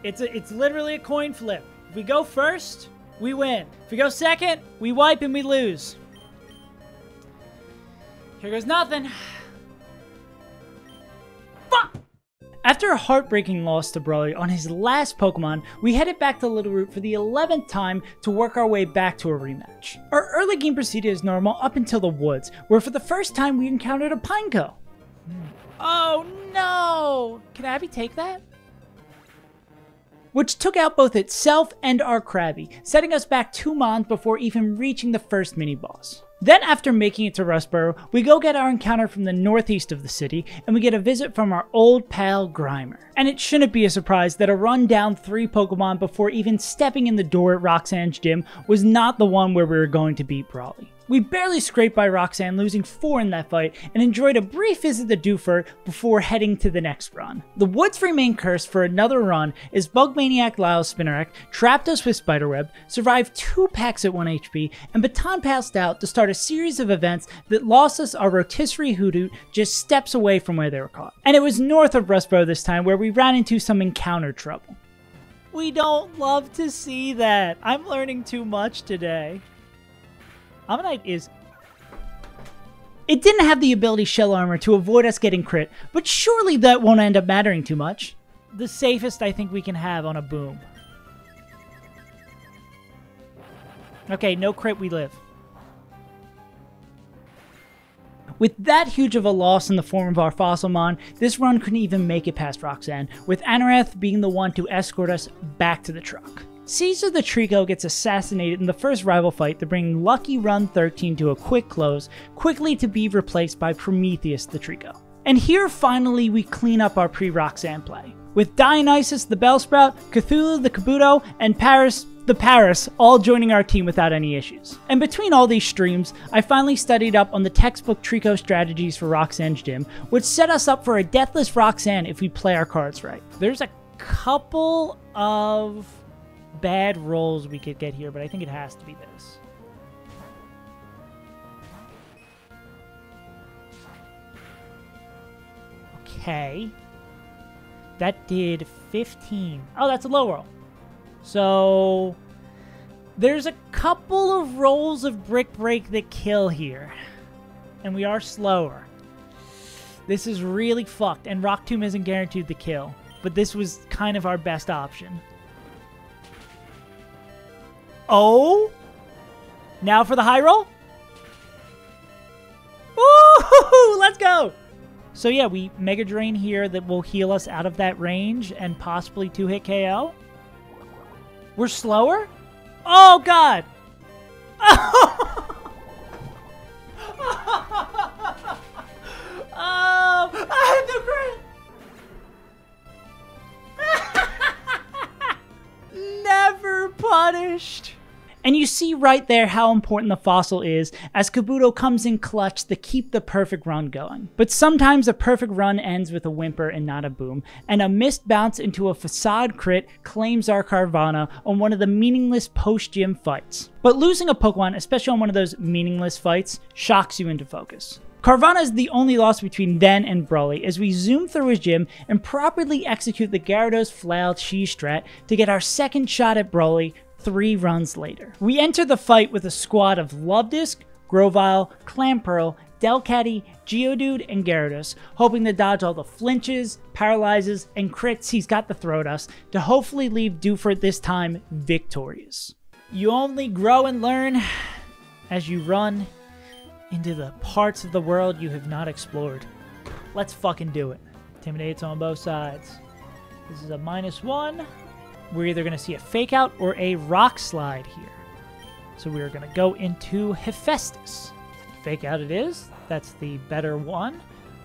It's literally a coin flip. If we go first, we win. If we go second, we wipe and we lose. Here goes nothing. Fuck! After a heartbreaking loss to Brawly on his last Pokemon, we headed back to Littleroot for the 11th time to work our way back to a rematch. Our early game proceeded as normal up until the woods, where for the first time we encountered a Pineco. Oh no! Can Abby take that? Which took out both itself and our Krabby, setting us back 2 Mons before even reaching the first mini-boss. Then after making it to Rustboro, we go get our encounter from the northeast of the city, and we get a visit from our old pal Grimer. And it shouldn't be a surprise that a run down 3 Pokemon before even stepping in the door at Roxanne's gym was not the one where we were going to beat Brawly. We barely scraped by Roxanne, losing 4 in that fight, and enjoyed a brief visit to Dewford before heading to the next run. The woods remain cursed for another run as Bugmaniac Lyle's Spinarak trapped us with Spiderweb, survived 2 packs at 1 HP, and Baton passed out to start a series of events that lost us our rotisserie Hoodoo just steps away from where they were caught. And it was north of Rustboro this time where we ran into some encounter trouble. We don't love to see that. I'm learning too much today. Ammonite is... It didn't have the ability Shell Armor to avoid us getting crit, but surely that won't end up mattering too much. The safest I think we can have on a boom. Okay, no crit, we live. With that huge of a loss in the form of our Fossilmon, this run couldn't even make it past Roxanne, with Anorath being the one to escort us back to the truck. Caesar the Trico gets assassinated in the first rival fight to bring Lucky Run 13 to a quick close, quickly to be replaced by Prometheus the Trico. And here finally we clean up our pre-Roxanne play, with Dionysus the Bellsprout, Cthulhu the Kabuto, and Paris the Paris all joining our team without any issues. And between all these streams, I finally studied up on the textbook Trico strategies for Roxanne's gym, which set us up for a deathless Roxanne if we play our cards right. There's a couple of bad rolls we could get here, but I think it has to be this. Okay. That did 15. Oh, that's a low roll. So there's a couple of rolls of Brick Break that kill here. And we are slower. This is really fucked, and Rock Tomb isn't guaranteed to kill. But this was kind of our best option. Oh! Now for the high roll? Woo! Let's go! So yeah, we Mega Drain here that will heal us out of that range and possibly 2-hit KO. We're slower? Oh, God! I had the crit! Never punished! And you see right there how important the fossil is, as Kabuto comes in clutch to keep the perfect run going. But sometimes a perfect run ends with a whimper and not a boom, and a missed bounce into a facade crit claims our Carvana on one of the meaningless post-gym fights. But losing a Pokemon, especially on one of those meaningless fights, shocks you into focus. Carvana is the only loss between then and Brawly as we zoom through his gym and properly execute the Gyarados Flailed Cheese strat to get our second shot at Brawly 3 runs later. We enter the fight with a squad of Luvdisc, Grovyle, Clamperl, Delcatty, Geodude, and Gyarados, hoping to dodge all the flinches, paralyzes, and crits he's got to throw at us to hopefully leave Dewford this time victorious. You only grow and learn as you run into the parts of the world you have not explored. Let's fucking do it. Intimidates on both sides. This is a -1. We're either going to see a Fake Out or a Rock Slide here. So we're going to go into Hephaestus. Fake Out it is. That's the better one.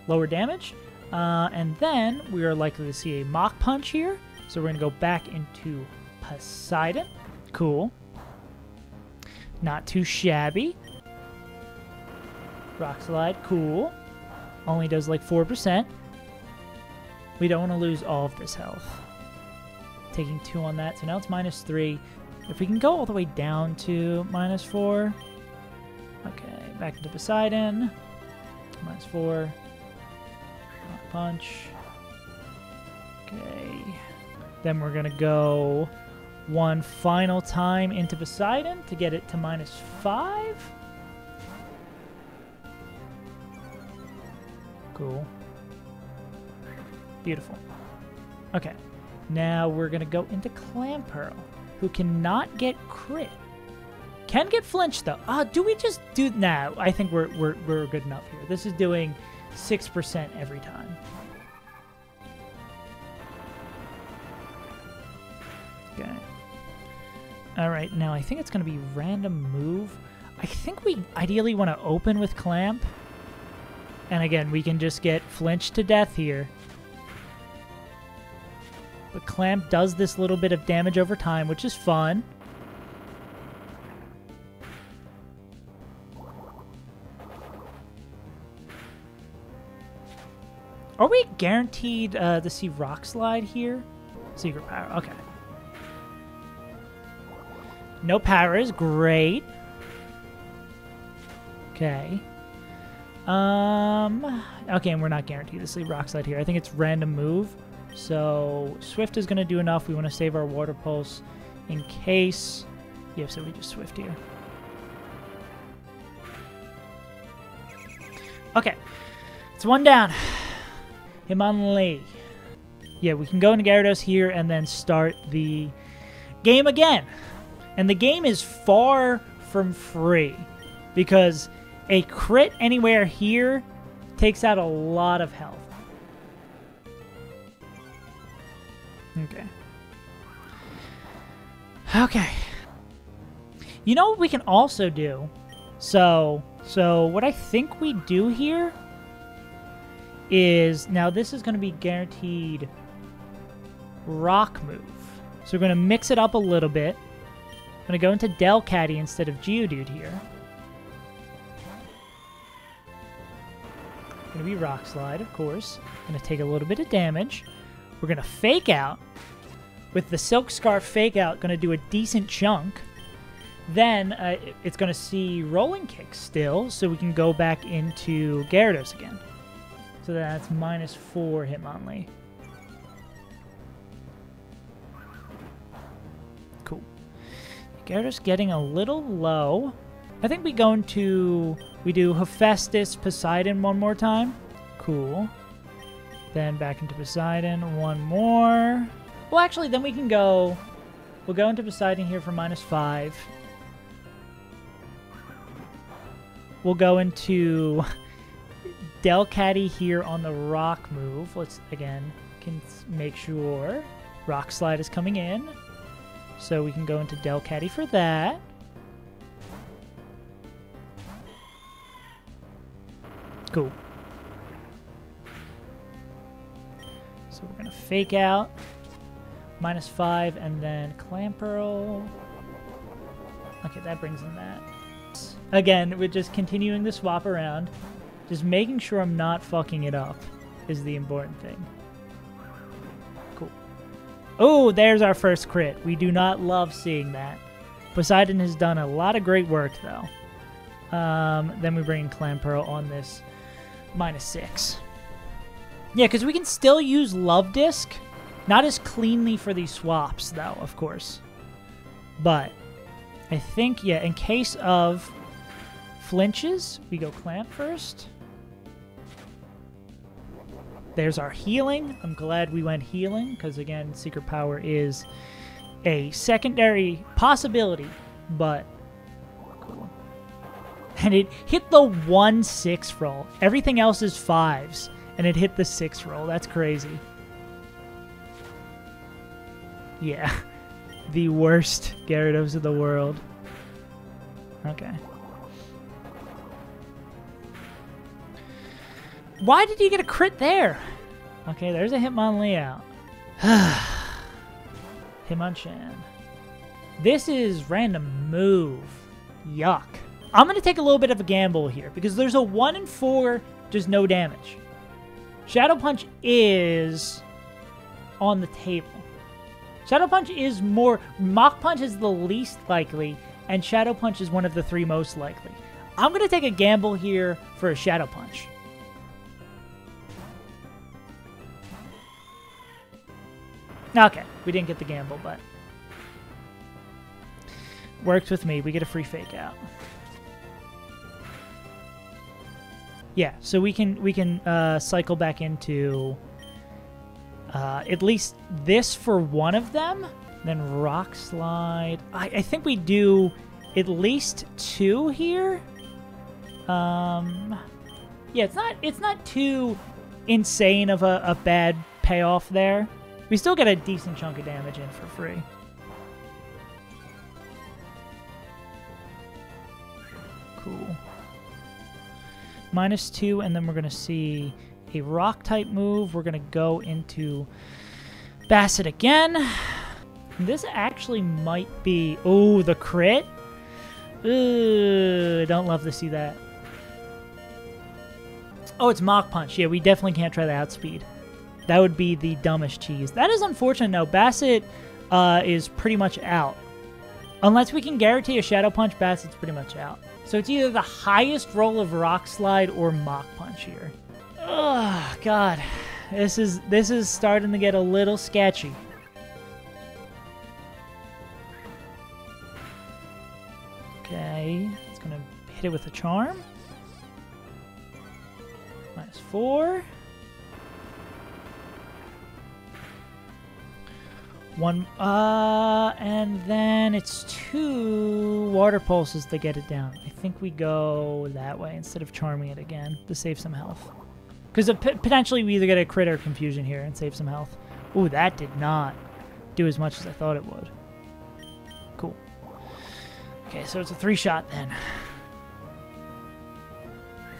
Lower damage. And then we are likely to see a Mach Punch here. So we're going to go back into Poseidon. Cool. Not too shabby. Rock Slide. Cool. Only does like 4%. We don't want to lose all of this health. Taking 2 on that, so now it's -3. If we can go all the way down to -4. Okay, back into Poseidon. -4. Punch. Okay. Then we're going to go one final time into Poseidon to get it to -5. Cool. Beautiful. Okay. Now we're going to go into Clampearl, who cannot get crit. Can get flinch, though. Do we just do... Nah, I think we're good enough here. This is doing 6% every time. Okay. All right, now I think it's going to be random move. I think we ideally want to open with Clamp. And again, we can just get flinched to death here. But Clamp does this little bit of damage over time, which is fun. Are we guaranteed to see Rock Slide here? Secret Power, okay. No power is great. Okay. Okay, and we're not guaranteed to see Rock Slide here. I think it's random move. So Swift is going to do enough. We want to save our Water Pulse in case. Yeah, so we just Swift here. Okay. It's one down. Hitmonlee. Yeah, we can go into Gyarados here and then start the game again. And the game is far from free because a crit anywhere here takes out a lot of health. Okay. Okay. You know what we can also do? So what I think we do here is, now this is going to be guaranteed rock move. So we're going to mix it up a little bit. I'm going to go into Delcatty instead of Geodude here. Going to be Rock Slide, of course. Going to take a little bit of damage. We're going to Fake Out. With the Silk Scarf Fake Out, going to do a decent chunk. Then it's going to see Rolling Kick still, so we can go back into Gyarados again. So that's -4 Hitmonlee. Cool. Gyarados getting a little low. I think we do Hephaestus, Poseidon one more time. Cool. Then back into Poseidon one more. Well, actually, then we'll go into Poseidon here for -5. We'll go into Delcatty here on the rock move. Let's, again, can make sure Rock Slide is coming in. So we can go into Delcatty for that. Cool. So we're going to Fake Out. -5 and then Clampearl. Okay, that brings in that. Again, we're just continuing the swap around. Just making sure I'm not fucking it up is the important thing. Cool. Oh, there's our first crit. We do not love seeing that. Poseidon has done a lot of great work, though. Then we bring in Clampearl on this -6. Yeah, because we can still use Love Disc. Not as cleanly for these swaps, though, of course. But I think, yeah, in case of flinches, we go Clamp first. There's our healing. I'm glad we went healing, because, again, Secret Power is a secondary possibility, but cool. And it hit the 1-6 roll. Everything else is 5s, and it hit the 6 roll. That's crazy. Yeah, the worst Gyarados in the world. Okay. Why did you get a crit there? Okay, there's a Hitmonlee out. Hitmonchan. This is random move. Yuck. I'm going to take a little bit of a gamble here because there's a 1 in 4, just no damage. Shadow Punch is on the table. Shadow Punch is more... Mach Punch is the least likely, and Shadow Punch is one of the 3 most likely. I'm going to take a gamble here for a Shadow Punch. Okay. We didn't get the gamble, but works with me. We get a free fake out. Yeah, so we can cycle back into at least this for one of them. Then rock slide. I think we do at least 2 here. Yeah, it's not too insane of a bad payoff there. We still get a decent chunk of damage in for free. Cool. -2, and then we're going to see a rock type move. We're going to go into Bassett again. This actually might be... Oh, the crit? Ooh, don't love to see that. Oh, it's Mach Punch. Yeah, we definitely can't try the outspeed. That would be the dumbest cheese. That is unfortunate. No, Bassett is pretty much out. Unless we can guarantee a Shadow Punch, Bassett's pretty much out. So it's either the highest roll of Rock Slide or Mach Punch here. Oh, God. This is starting to get a little sketchy. Okay, it's going to hit it with a Charm. -4. 1, and then it's 2 Water Pulses to get it down. I think we go that way instead of charming it again to save some health. Because potentially we either get a crit or confusion here and save some health. Ooh, that did not do as much as I thought it would. Cool. Okay, so it's a 3-shot then.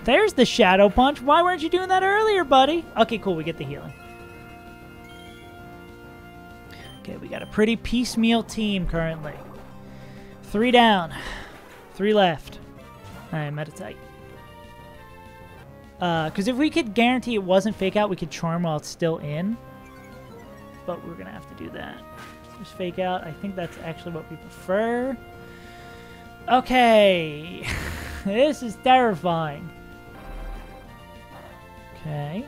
There's the Shadow Punch. Why weren't you doing that earlier, buddy? Okay, cool. We get the healing. Okay, we got a pretty piecemeal team currently. 3 down. 3 left. Alright, meditate. Because if we could guarantee it wasn't fake out, we could charm while it's still in. But we're going to have to do that. Just fake out. I think that's actually what we prefer. Okay. This is terrifying. Okay.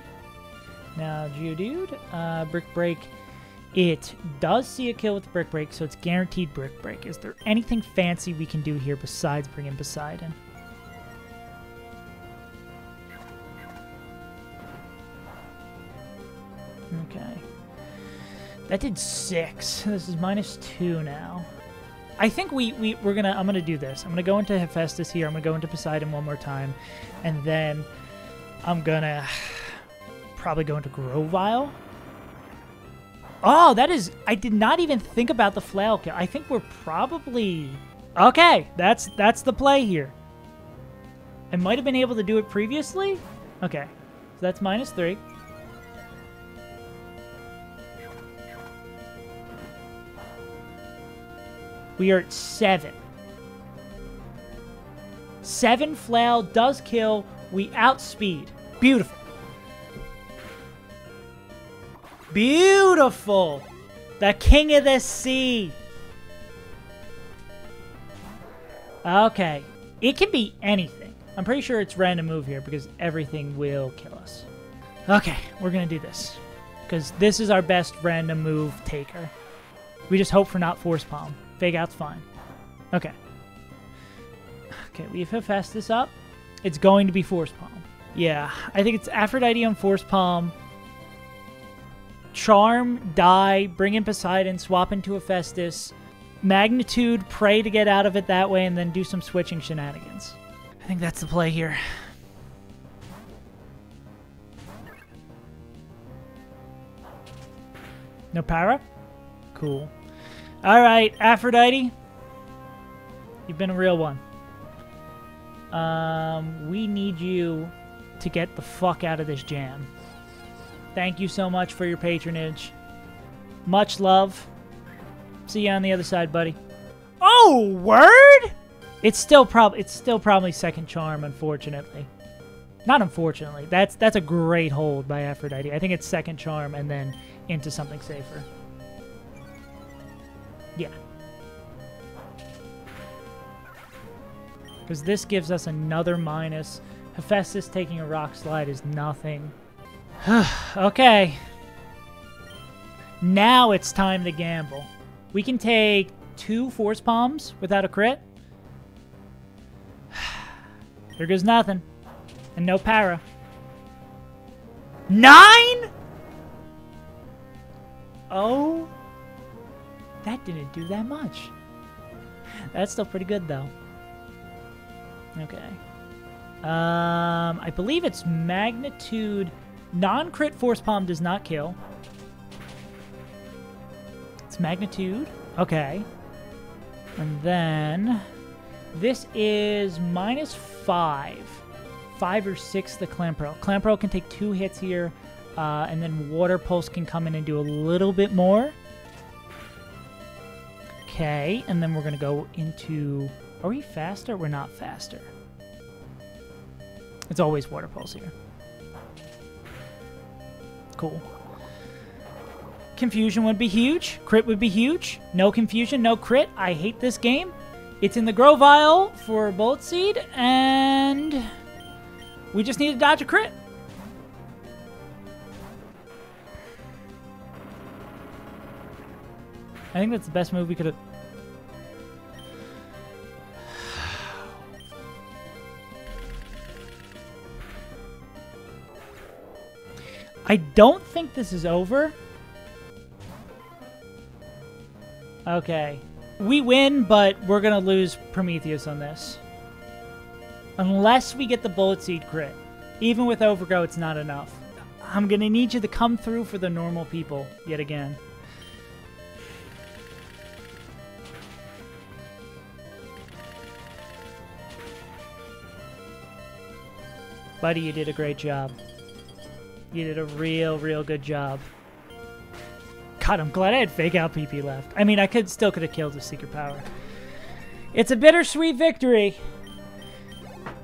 Now, Geodude. Brick Break. It does see a kill with Brick Break, so it's guaranteed Brick Break. Is there anything fancy we can do here besides bring in Poseidon? Okay. That did 6. This is -2 now. I think I'm gonna do this. I'm gonna go into Hephaestus here. I'm gonna go into Poseidon one more time, and then I'm gonna probably go into Grovyle. Oh, that is... I did not even think about the flail kill. I think we're probably... Okay, that's the play here. I might have been able to do it previously. Okay, so that's -3. We are at 7. 7 flail does kill. We outspeed. Beautiful. Beautiful! The King of the Sea! Okay. It can be anything. I'm pretty sure it's random move here because everything will kill us. Okay, we're gonna do this. Because this is our best random move taker. We just hope for not Force Palm. Fake out's fine. Okay. Okay, we have Hephaestus up. It's going to be Force Palm. Yeah, I think it's Aphrodite on Force Palm. Charm, die, bring in Poseidon, swap into Hephaestus, Magnitude, pray to get out of it that way, and then do some switching shenanigans. I think that's the play here. No para? Cool. Alright, Aphrodite. You've been a real one. We need you to get the fuck out of this jam. Thank you so much for your patronage. Much love. See you on the other side, buddy. Oh, word? It's still probably second charm, unfortunately. Not unfortunately. That's a great hold by Aphrodite. I think it's second charm and then into something safer. Yeah. Because this gives us another minus. Hephaestus taking a rock slide is nothing. Okay. Now it's time to gamble. We can take 2 Force Palms without a crit. There goes nothing. And no para. 9?! Oh. That didn't do that much. That's still pretty good, though. Okay. I believe it's magnitude. Non-crit Force Palm does not kill. It's magnitude. Okay. And then this is -5. 5 or 6 the Clamperl. Clamperl can take 2 hits here, and then Water Pulse can come in and do a little bit more. Okay, and then we're going to go into... Are we faster? We're not faster. It's always Water Pulse here. Cool. Confusion would be huge. Crit would be huge. No confusion, no crit. I hate this game. It's in the Grow Vial for Bullet Seed, and we just need to dodge a crit. I think that's the best move we could have... I don't think this is over. Okay. We win, but we're going to lose Prometheus on this. Unless we get the Bullet Seed crit. Even with Overgrow, it's not enough. I'm going to need you to come through for the normal people yet again. Buddy, you did a great job. You did a real good job. God, I'm glad I had Fake Out PP left. I mean, I still could have killed with Secret Power. It's a bittersweet victory.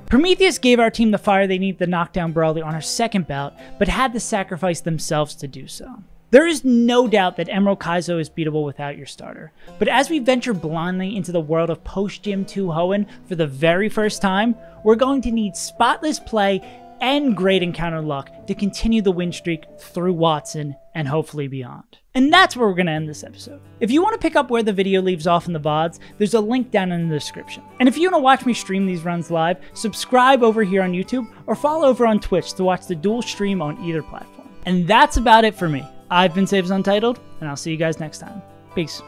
Prometheus gave our team the fire they needed to knock down Brawly on our second bout, but had to sacrifice themselves to do so. There is no doubt that Emerald Kaizo is beatable without your starter, but as we venture blindly into the world of post-Gym 2 Hoenn for the very first time, we're going to need spotless play and great encounter luck to continue the win streak through Wattson and hopefully beyond. And that's where we're going to end this episode. If you want to pick up where the video leaves off in the VODs, there's a link down in the description. And if you want to watch me stream these runs live, subscribe over here on YouTube or follow over on Twitch to watch the dual stream on either platform. And that's about it for me. I've been Saves Untitled, and I'll see you guys next time. Peace.